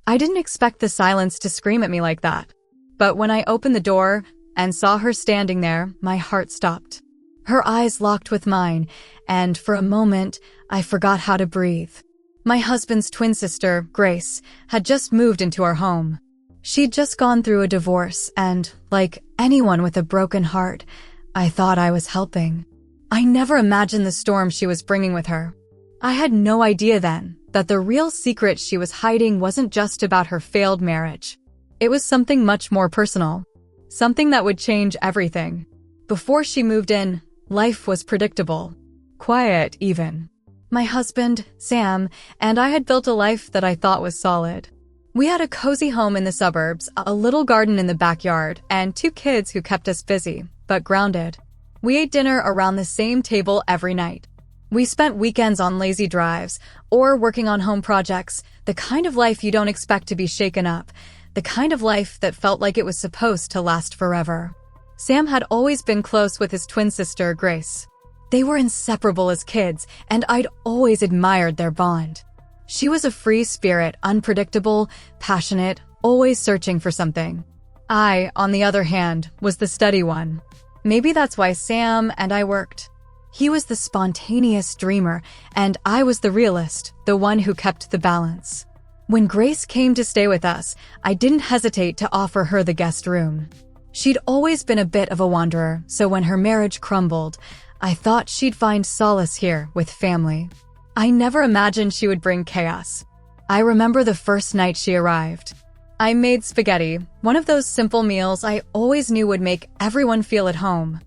I didn't expect the silence to scream at me like that. But when I opened the door and saw her standing there, my heart stopped. Her eyes locked with mine, and for a moment, I forgot how to breathe. My husband's twin sister, Grace, had just moved into our home. She'd just gone through a divorce, and, like anyone with a broken heart, I thought I was helping. I never imagined the storm she was bringing with her. I had no idea then that the real secret she was hiding wasn't just about her failed marriage. It was something much more personal. Something that would change everything. Before she moved in, life was predictable. Quiet, even. My husband, Sam, and I had built a life that I thought was solid. We had a cozy home in the suburbs, a little garden in the backyard, and 2 kids who kept us busy, but grounded. We ate dinner around the same table every night. We spent weekends on lazy drives or working on home projects, the kind of life you don't expect to be shaken up, the kind of life that felt like it was supposed to last forever. Sam had always been close with his twin sister, Grace. They were inseparable as kids, and I'd always admired their bond. She was a free spirit, unpredictable, passionate, always searching for something. I, on the other hand, was the steady one. Maybe that's why Sam and I worked. He was the spontaneous dreamer, and I was the realist, the one who kept the balance. When Grace came to stay with us, I didn't hesitate to offer her the guest room. She'd always been a bit of a wanderer, so when her marriage crumbled, I thought she'd find solace here with family. I never imagined she would bring chaos. I remember the first night she arrived. I made spaghetti, one of those simple meals I always knew would make everyone feel at home.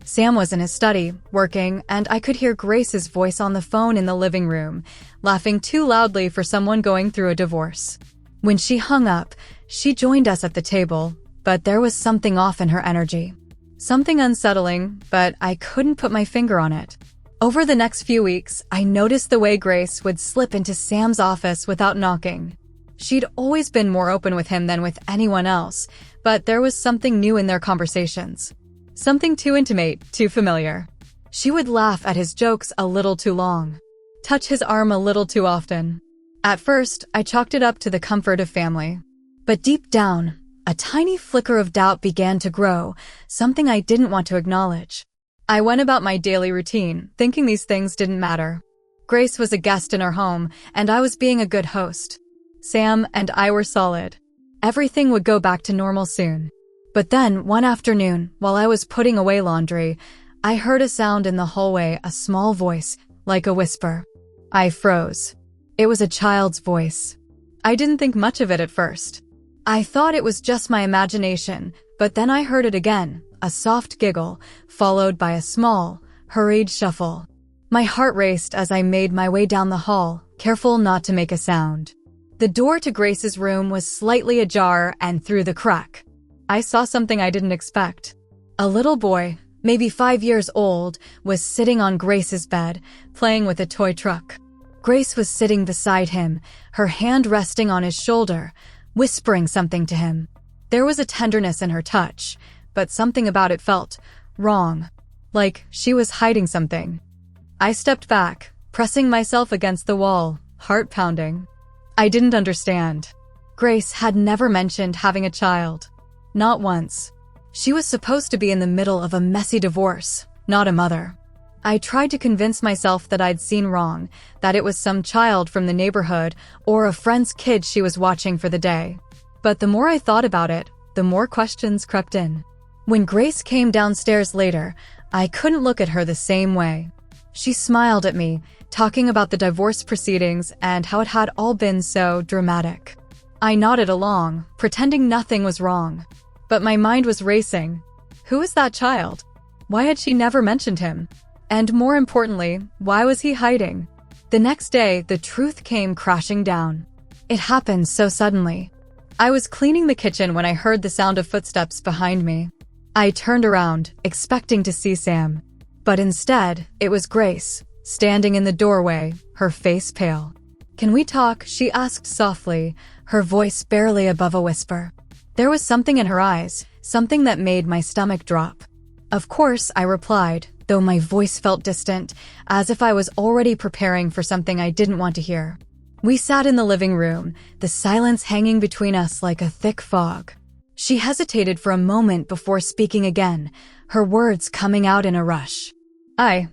Sam was in his study, working, and I could hear Grace's voice on the phone in the living room, laughing too loudly for someone going through a divorce. When she hung up, she joined us at the table, but there was something off in her energy. Something unsettling, but I couldn't put my finger on it. Over the next few weeks, I noticed the way Grace would slip into Sam's office without knocking. She'd always been more open with him than with anyone else, but there was something new in their conversations. Something too intimate, too familiar. She would laugh at his jokes a little too long, touch his arm a little too often. At first, I chalked it up to the comfort of family. But deep down, a tiny flicker of doubt began to grow, something I didn't want to acknowledge. I went about my daily routine, thinking these things didn't matter. Grace was a guest in our home, and I was being a good host. Sam and I were solid. Everything would go back to normal soon. But then, one afternoon, while I was putting away laundry, I heard a sound in the hallway, a small voice, like a whisper. I froze. It was a child's voice. I didn't think much of it at first. I thought it was just my imagination, but then I heard it again, a soft giggle, followed by a small, hurried shuffle. My heart raced as I made my way down the hall, careful not to make a sound. The door to Grace's room was slightly ajar, and through the crack, I saw something I didn't expect. A little boy, maybe 5 years old, was sitting on Grace's bed, playing with a toy truck. Grace was sitting beside him, her hand resting on his shoulder, whispering something to him. There was a tenderness in her touch, but something about it felt wrong, like she was hiding something. I stepped back, pressing myself against the wall, heart pounding. I didn't understand. Grace had never mentioned having a child. Not once. She was supposed to be in the middle of a messy divorce, not a mother. I tried to convince myself that I'd seen wrong, that it was some child from the neighborhood or a friend's kid she was watching for the day. But the more I thought about it, the more questions crept in. When Grace came downstairs later, I couldn't look at her the same way. She smiled at me, talking about the divorce proceedings and how it had all been so dramatic. I nodded along, pretending nothing was wrong. But my mind was racing. Who was that child? Why had she never mentioned him? And more importantly, why was he hiding? The next day, the truth came crashing down. It happened so suddenly. I was cleaning the kitchen when I heard the sound of footsteps behind me. I turned around, expecting to see Sam. But instead, it was Grace, standing in the doorway, her face pale. "Can we talk?" she asked softly, her voice barely above a whisper. There was something in her eyes, something that made my stomach drop. Of course, I replied, though my voice felt distant, as if I was already preparing for something I didn't want to hear. We sat in the living room, the silence hanging between us like a thick fog. She hesitated for a moment before speaking again, her words coming out in a rush. I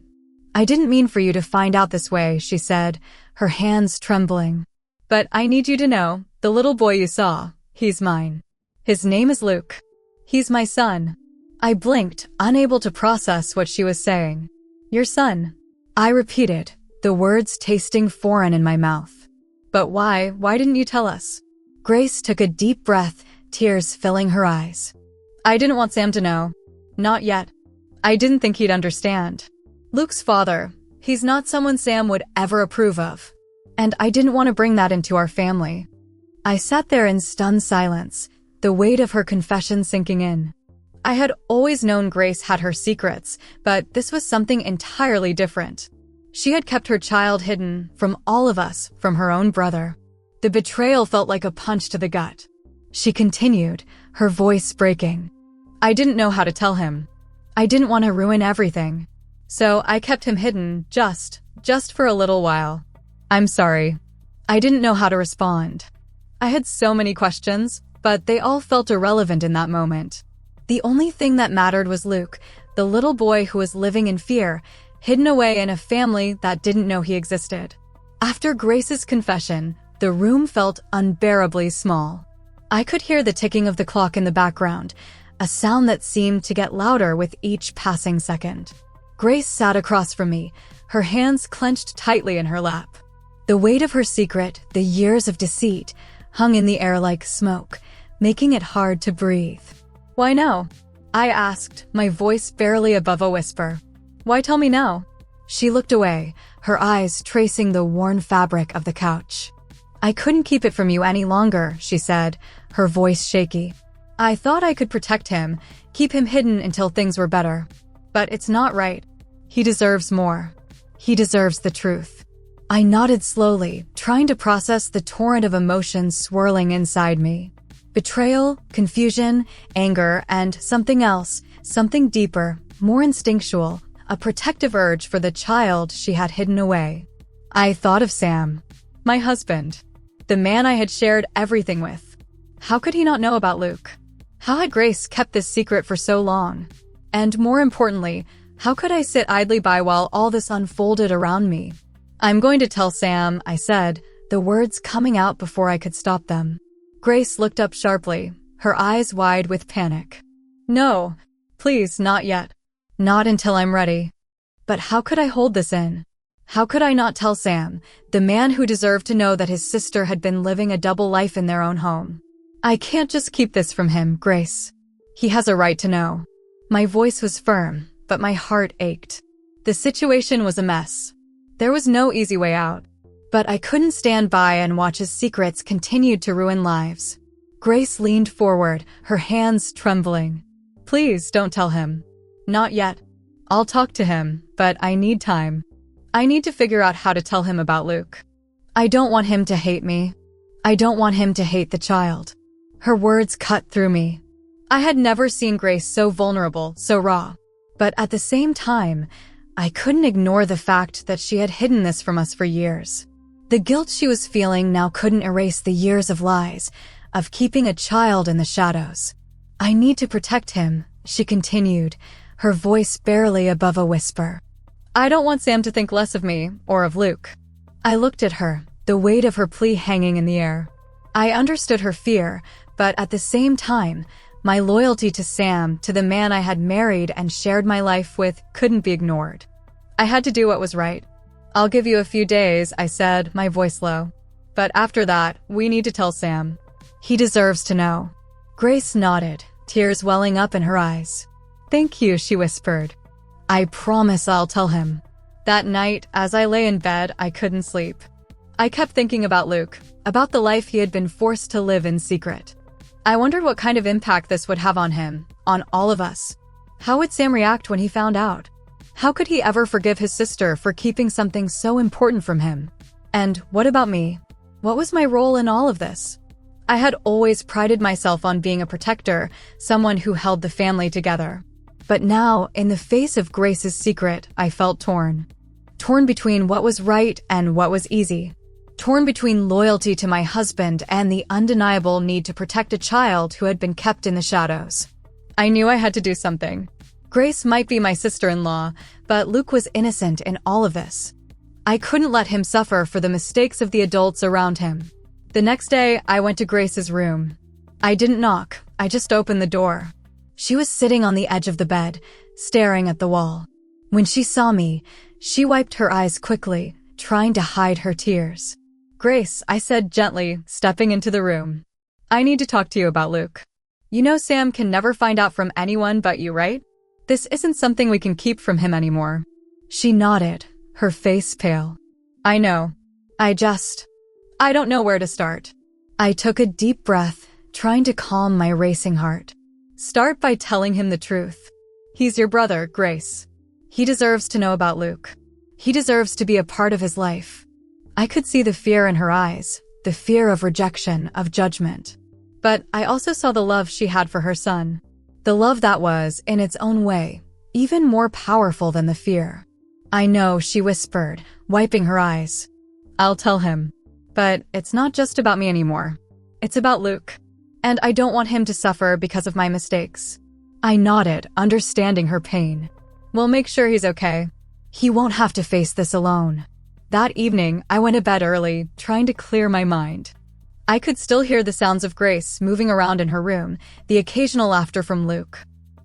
didn't mean for you to find out this way, she said, her hands trembling. But I need you to know, the little boy you saw, he's mine. His name is Luke. He's my son. I blinked, unable to process what she was saying. Your son. I repeated, the words tasting foreign in my mouth. But why didn't you tell us? Grace took a deep breath, tears filling her eyes. I didn't want Sam to know. Not yet. I didn't think he'd understand. Luke's father, he's not someone Sam would ever approve of. And I didn't want to bring that into our family. I sat there in stunned silence, the weight of her confession sinking in. I had always known Grace had her secrets, but this was something entirely different. She had kept her child hidden from all of us, from her own brother. The betrayal felt like a punch to the gut. She continued, her voice breaking. I didn't know how to tell him. I didn't want to ruin everything. So I kept him hidden, just for a little while. I'm sorry. I didn't know how to respond. I had so many questions, but they all felt irrelevant in that moment. The only thing that mattered was Luke, the little boy who was living in fear, hidden away in a family that didn't know he existed. After Grace's confession, the room felt unbearably small. I could hear the ticking of the clock in the background, a sound that seemed to get louder with each passing second. Grace sat across from me, her hands clenched tightly in her lap. The weight of her secret, the years of deceit, hung in the air like smoke, making it hard to breathe. Why now? I asked, my voice barely above a whisper. Why tell me now? She looked away, her eyes tracing the worn fabric of the couch. I couldn't keep it from you any longer, she said, her voice shaky. I thought I could protect him, keep him hidden until things were better. But it's not right. He deserves more. He deserves the truth. I nodded slowly, trying to process the torrent of emotions swirling inside me. Betrayal, confusion, anger, and something else, something deeper, more instinctual, a protective urge for the child she had hidden away. I thought of Sam, my husband, the man I had shared everything with. How could he not know about Luke? How had Grace kept this secret for so long? And more importantly, how could I sit idly by while all this unfolded around me? I'm going to tell Sam, I said, the words coming out before I could stop them. Grace looked up sharply, her eyes wide with panic. No, please, not yet. Not until I'm ready. But how could I hold this in? How could I not tell Sam, the man who deserved to know that his sister had been living a double life in their own home? I can't just keep this from him, Grace. He has a right to know. My voice was firm, but my heart ached. The situation was a mess. There was no easy way out. But I couldn't stand by and watch his secrets continued to ruin lives. Grace leaned forward, her hands trembling. Please don't tell him. Not yet. I'll talk to him, but I need time. I need to figure out how to tell him about Luke. I don't want him to hate me. I don't want him to hate the child. Her words cut through me. I had never seen Grace so vulnerable, so raw. But at the same time, I couldn't ignore the fact that she had hidden this from us for years. The guilt she was feeling now couldn't erase the years of lies, of keeping a child in the shadows. I need to protect him, she continued, her voice barely above a whisper. I don't want Sam to think less of me, or of Luke. I looked at her, the weight of her plea hanging in the air. I understood her fear, but at the same time, my loyalty to Sam, to the man I had married and shared my life with, couldn't be ignored. I had to do what was right. I'll give you a few days, I said, my voice low. But after that, we need to tell Sam. He deserves to know. Grace nodded, tears welling up in her eyes. Thank you, she whispered. I promise I'll tell him. That night, as I lay in bed, I couldn't sleep. I kept thinking about Luke, about the life he had been forced to live in secret. I wondered what kind of impact this would have on him, on all of us. How would Sam react when he found out? How could he ever forgive his sister for keeping something so important from him? And what about me? What was my role in all of this? I had always prided myself on being a protector, someone who held the family together. But now, in the face of Grace's secret, I felt torn. Torn between what was right and what was easy. torn between loyalty to my husband and the undeniable need to protect a child who had been kept in the shadows. I knew I had to do something. Grace might be my sister-in-law, but Luke was innocent in all of this. I couldn't let him suffer for the mistakes of the adults around him. The next day, I went to Grace's room. I didn't knock, I just opened the door. She was sitting on the edge of the bed, staring at the wall. When she saw me, she wiped her eyes quickly, trying to hide her tears. "Grace," I said gently, stepping into the room. "I need to talk to you about Luke. You know Sam can never find out from anyone but you, right? This isn't something we can keep from him anymore." She nodded, her face pale. "I know. I don't know where to start." I took a deep breath, trying to calm my racing heart. "Start by telling him the truth. He's your brother, Grace. He deserves to know about Luke. He deserves to be a part of his life." I could see the fear in her eyes, the fear of rejection, of judgment. But I also saw the love she had for her son. The love that was, in its own way, even more powerful than the fear. "I know," she whispered, wiping her eyes. "I'll tell him. But it's not just about me anymore. It's about Luke. And I don't want him to suffer because of my mistakes." I nodded, understanding her pain. "We'll make sure he's okay. He won't have to face this alone." That evening, I went to bed early, trying to clear my mind. I could still hear the sounds of Grace moving around in her room, the occasional laughter from Luke.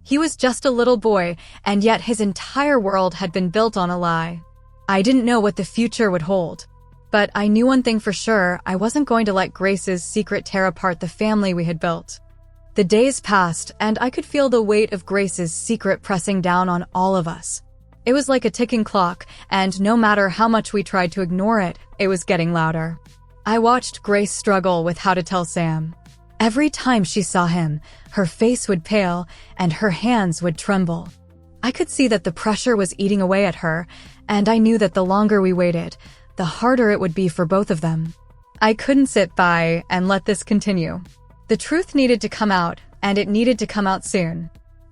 He was just a little boy, and yet his entire world had been built on a lie. I didn't know what the future would hold. But I knew one thing for sure: I wasn't going to let Grace's secret tear apart the family we had built. The days passed, and I could feel the weight of Grace's secret pressing down on all of us. It was like a ticking clock, and no matter how much we tried to ignore it, it was getting louder. I watched Grace struggle with how to tell Sam. Every time she saw him, her face would pale, and her hands would tremble. I could see that the pressure was eating away at her, and I knew that the longer we waited, the harder it would be for both of them. I couldn't sit by and let this continue. The truth needed to come out, and it needed to come out soon.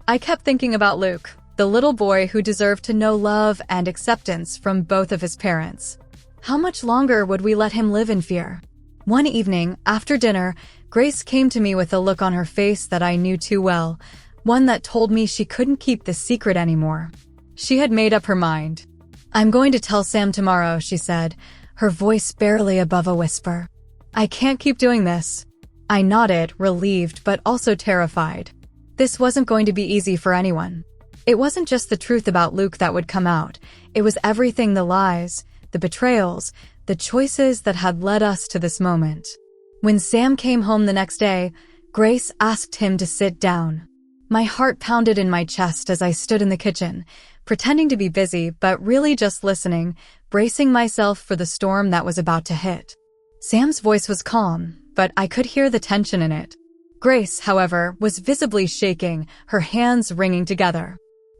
I kept thinking about Luke, the little boy who deserved to know love and acceptance from both of his parents. How much longer would we let him live in fear? One evening, after dinner, Grace came to me with a look on her face that I knew too well, one that told me she couldn't keep the secret anymore. She had made up her mind. "I'm going to tell Sam tomorrow," she said, her voice barely above a whisper. "I can't keep doing this." I nodded, relieved but also terrified. This wasn't going to be easy for anyone. It wasn't just the truth about Luke that would come out. It was everything: the lies, the betrayals, the choices that had led us to this moment. When Sam came home the next day, Grace asked him to sit down. My heart pounded in my chest as I stood in the kitchen, pretending to be busy but really just listening, bracing myself for the storm that was about to hit. Sam's voice was calm, but I could hear the tension in it. Grace, however, was visibly shaking, her hands wringing together.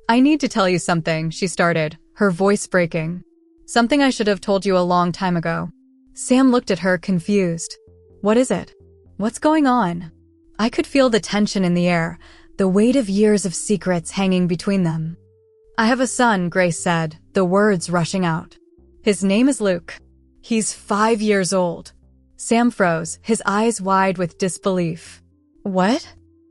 "I need to tell you something," she started, her voice breaking. "Something I should have told you a long time ago." Sam looked at her, confused. "What is it? What's going on?" I could feel the tension in the air, the weight of years of secrets hanging between them. "I have a son," Grace said, the words rushing out. "His name is Luke. He's 5 years old." Sam froze, his eyes wide with disbelief. "What?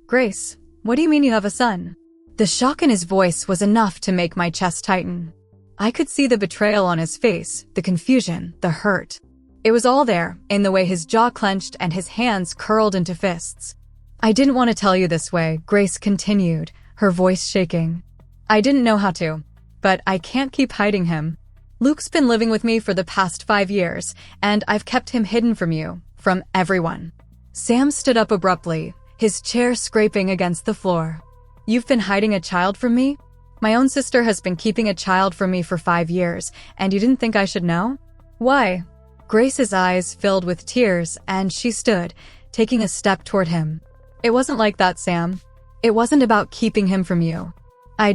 Grace, what do you mean you have a son?" The shock in his voice was enough to make my chest tighten. I could see the betrayal on his face, the confusion, the hurt. It was all there, in the way his jaw clenched and his hands curled into fists. "I didn't want to tell you this way," Grace continued, her voice shaking. "I didn't know how to, but I can't keep hiding him. Luke's been living with me for the past 5 years, and I've kept him hidden from you, from everyone." Sam stood up abruptly, his chair scraping against the floor. "You've been hiding a child from me? My own sister has been keeping a child from me for 5 years, and you didn't think I should know? Why?" Grace's eyes filled with tears, and she stood, taking a step toward him. "It wasn't like that, Sam. It wasn't about keeping him from you. I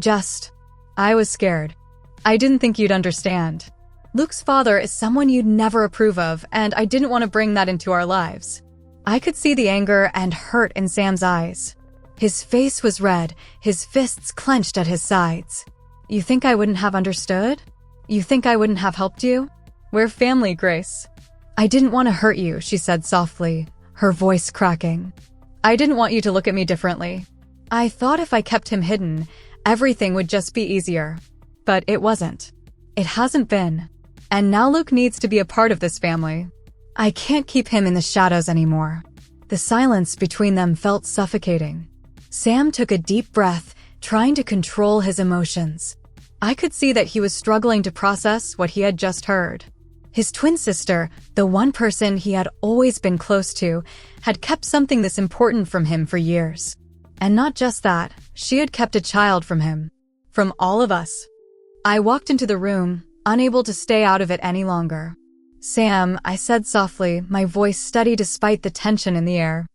was scared. I didn't think you'd understand. Luke's father is someone you'd never approve of, and I didn't want to bring that into our lives." I could see the anger and hurt in Sam's eyes. His face was red, his fists clenched at his sides. "You think I wouldn't have understood? You think I wouldn't have helped you? We're family, Grace. "I didn't want to hurt you," she said softly, her voice cracking. "I didn't want you to look at me differently. I thought if I kept him hidden, everything would just be easier. But it wasn't. It hasn't been. And now Luke needs to be a part of this family. I can't keep him in the shadows anymore." The silence between them felt suffocating. Sam took a deep breath, trying to control his emotions. I could see that he was struggling to process what he had just heard. His twin sister, the one person he had always been close to, had kept something this important from him for years. And not just that, she had kept a child from him. From all of us. I walked into the room, unable to stay out of it any longer. "Sam," I said softly, my voice steady despite the tension in the air.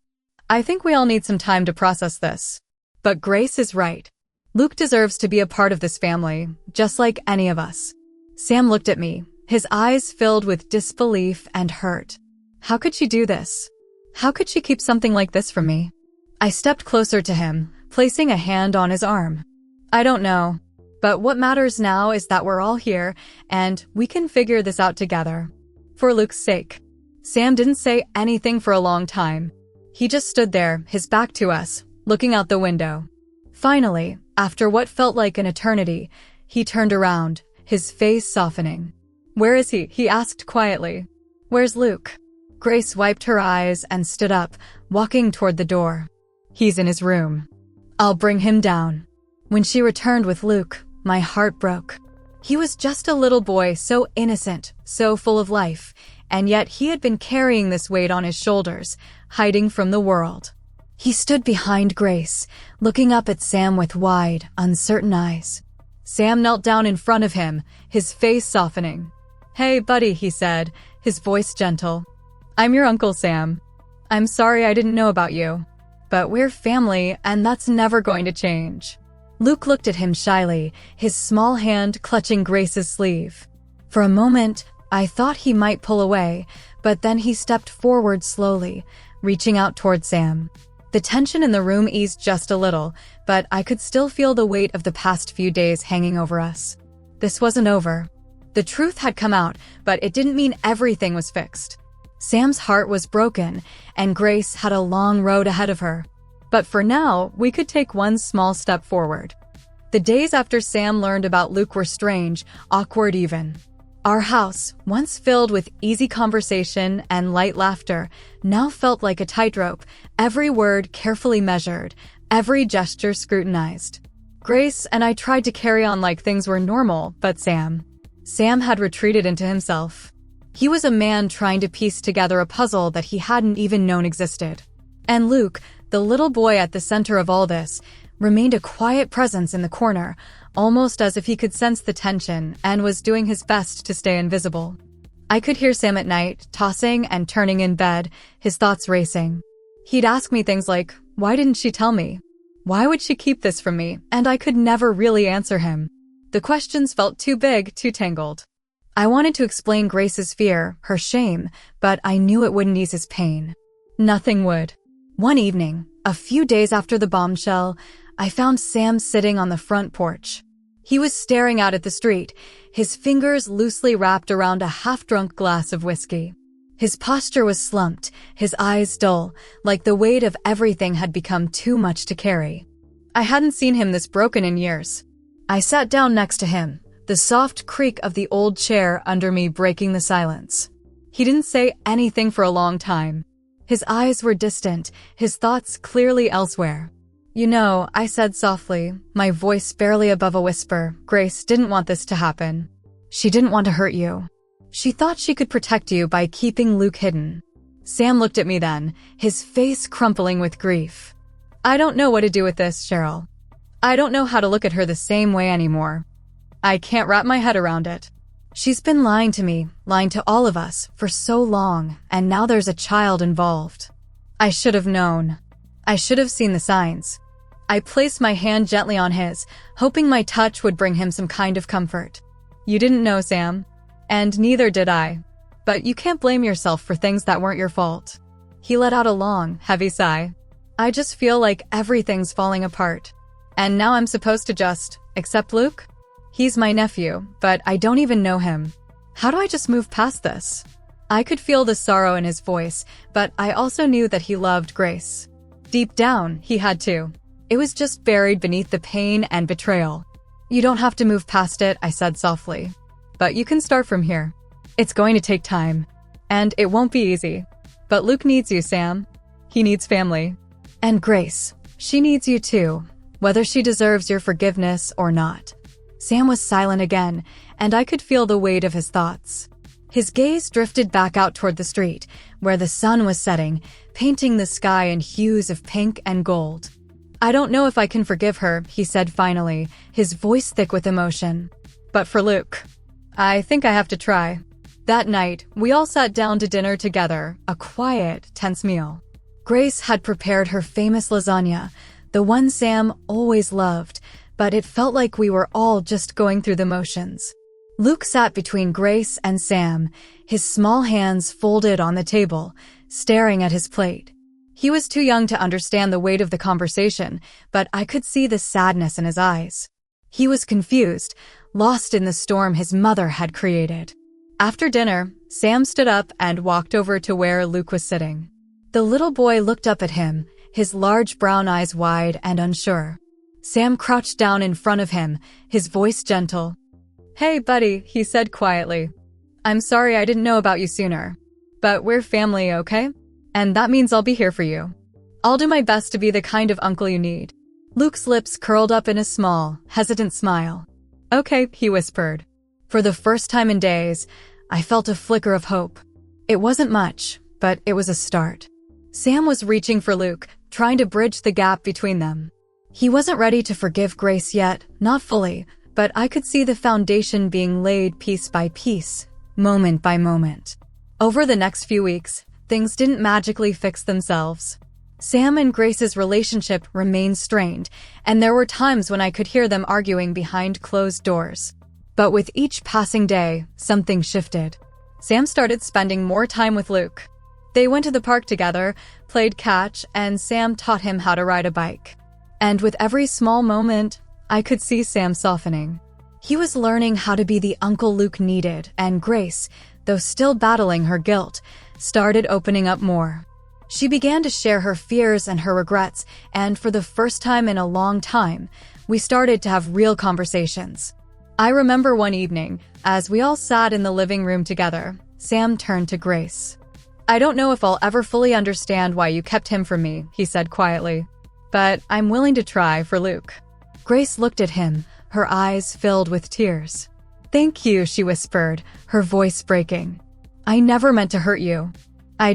"I think we all need some time to process this. But Grace is right. Luke deserves to be a part of this family, just like any of us." Sam looked at me, his eyes filled with disbelief and hurt. How could she do this? How could she keep something like this from me? I stepped closer to him, placing a hand on his arm. "I don't know. But what matters now is that we're all here, and we can figure this out together. For Luke's sake." Sam didn't say anything for a long time. He just stood there, his back to us, looking out the window. Finally, after what felt like an eternity, he turned around, his face softening. "Where is he?" he asked quietly. "Where's Luke?" Grace wiped her eyes and stood up, walking toward the door. "He's in his room. I'll bring him down." When she returned with Luke, my heart broke. He was just a little boy, so innocent, so full of life, and yet he had been carrying this weight on his shoulders, hiding from the world. He stood behind Grace, looking up at Sam with wide, uncertain eyes. Sam knelt down in front of him, his face softening. "Hey, buddy," he said, his voice gentle. "I'm your Uncle Sam. I'm sorry I didn't know about you. But we're family, and that's never going to change." Luke looked at him shyly, his small hand clutching Grace's sleeve. For a moment, I thought he might pull away, but then he stepped forward slowly, reaching out toward Sam. The tension in the room eased just a little, but I could still feel the weight of the past few days hanging over us. This wasn't over. The truth had come out, but it didn't mean everything was fixed. Sam's heart was broken, and Grace had a long road ahead of her. But for now, we could take one small step forward. The days after Sam learned about Luke were strange, awkward even. Our house, once filled with easy conversation and light laughter, now felt like a tightrope, every word carefully measured, every gesture scrutinized. Grace and I tried to carry on like things were normal, but Sam had retreated into himself. He was a man trying to piece together a puzzle that he hadn't even known existed. And Luke, the little boy at the center of all this, remained a quiet presence in the corner, almost as if he could sense the tension and was doing his best to stay invisible. I could hear Sam at night, tossing and turning in bed, his thoughts racing. He'd ask me things like, "Why didn't she tell me? Why would she keep this from me?" And I could never really answer him. The questions felt too big, too tangled. I wanted to explain Grace's fear, her shame, but I knew it wouldn't ease his pain. Nothing would. One evening, a few days after the bombshell, I found Sam sitting on the front porch. He was staring out at the street, his fingers loosely wrapped around a half-drunk glass of whiskey. His posture was slumped, his eyes dull, like the weight of everything had become too much to carry. I hadn't seen him this broken in years. I sat down next to him, the soft creak of the old chair under me breaking the silence. He didn't say anything for a long time. His eyes were distant, his thoughts clearly elsewhere. "You know," I said softly, my voice barely above a whisper, "Grace didn't want this to happen. She didn't want to hurt you. She thought she could protect you by keeping Luke hidden." Sam looked at me then, his face crumpling with grief. "I don't know what to do with this, Cheryl. I don't know how to look at her the same way anymore. I can't wrap my head around it. She's been lying to me, lying to all of us, for so long, and now there's a child involved. I should have known. I should have seen the signs." I placed my hand gently on his, hoping my touch would bring him some kind of comfort. "You didn't know, Sam. And neither did I. But you can't blame yourself for things that weren't your fault." He let out a long, heavy sigh. "I just feel like everything's falling apart. And now I'm supposed to just accept Luke? He's my nephew, but I don't even know him. How do I just move past this?" I could feel the sorrow in his voice, but I also knew that he loved Grace. Deep down, he had to. It was just buried beneath the pain and betrayal. "You don't have to move past it," I said softly. "But you can start from here. It's going to take time. And it won't be easy. But Luke needs you, Sam. He needs family. And Grace, she needs you too, whether she deserves your forgiveness or not." Sam was silent again, and I could feel the weight of his thoughts. His gaze drifted back out toward the street, where the sun was setting, painting the sky in hues of pink and gold. "I don't know if I can forgive her," he said finally, his voice thick with emotion. "But for Luke, I think I have to try." That night, we all sat down to dinner together, a quiet, tense meal. Grace had prepared her famous lasagna, the one Sam always loved, but it felt like we were all just going through the motions. Luke sat between Grace and Sam, his small hands folded on the table, staring at his plate. He was too young to understand the weight of the conversation, but I could see the sadness in his eyes. He was confused, lost in the storm his mother had created. After dinner, Sam stood up and walked over to where Luke was sitting. The little boy looked up at him, his large brown eyes wide and unsure. Sam crouched down in front of him, his voice gentle. "Hey, buddy," he said quietly. "I'm sorry I didn't know about you sooner. But we're family, okay? And that means I'll be here for you. I'll do my best to be the kind of uncle you need." Luke's lips curled up in a small, hesitant smile. "Okay," he whispered. For the first time in days, I felt a flicker of hope. It wasn't much, but it was a start. Sam was reaching for Luke, trying to bridge the gap between them. He wasn't ready to forgive Grace yet, not fully, but I could see the foundation being laid piece by piece, moment by moment. Over the next few weeks, things didn't magically fix themselves. Sam and Grace's relationship remained strained, and there were times when I could hear them arguing behind closed doors. But with each passing day, something shifted. Sam started spending more time with Luke. They went to the park together, played catch, and Sam taught him how to ride a bike. And with every small moment, I could see Sam softening. He was learning how to be the uncle Luke needed, and Grace, though still battling her guilt, started opening up more. She began to share her fears and her regrets, and for the first time in a long time, we started to have real conversations. I remember one evening, as we all sat in the living room together, Sam turned to Grace. "I don't know if I'll ever fully understand why you kept him from me," he said quietly. "But I'm willing to try for Luke." Grace looked at him, her eyes filled with tears. "Thank you," she whispered, her voice breaking. "I never meant to hurt you. I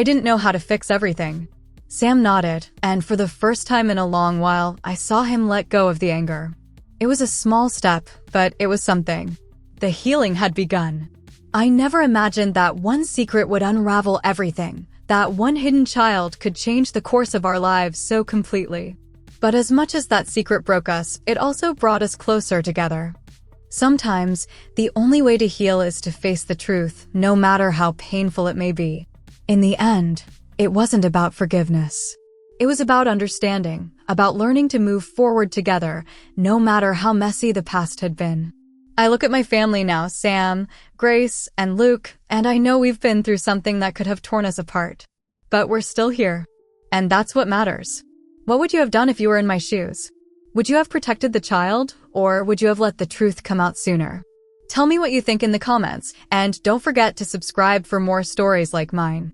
didn't know how to fix everything." Sam nodded, and for the first time in a long while, I saw him let go of the anger. It was a small step, but it was something. The healing had begun. I never imagined that one secret would unravel everything, that one hidden child could change the course of our lives so completely. But as much as that secret broke us, it also brought us closer together. Sometimes, the only way to heal is to face the truth, no matter how painful it may be. In the end, it wasn't about forgiveness. It was about understanding, about learning to move forward together, no matter how messy the past had been. I look at my family now, Sam, Grace, and Luke, and I know we've been through something that could have torn us apart. But we're still here. And that's what matters. What would you have done if you were in my shoes? Would you have protected the child, or would you have let the truth come out sooner? Tell me what you think in the comments, and don't forget to subscribe for more stories like mine.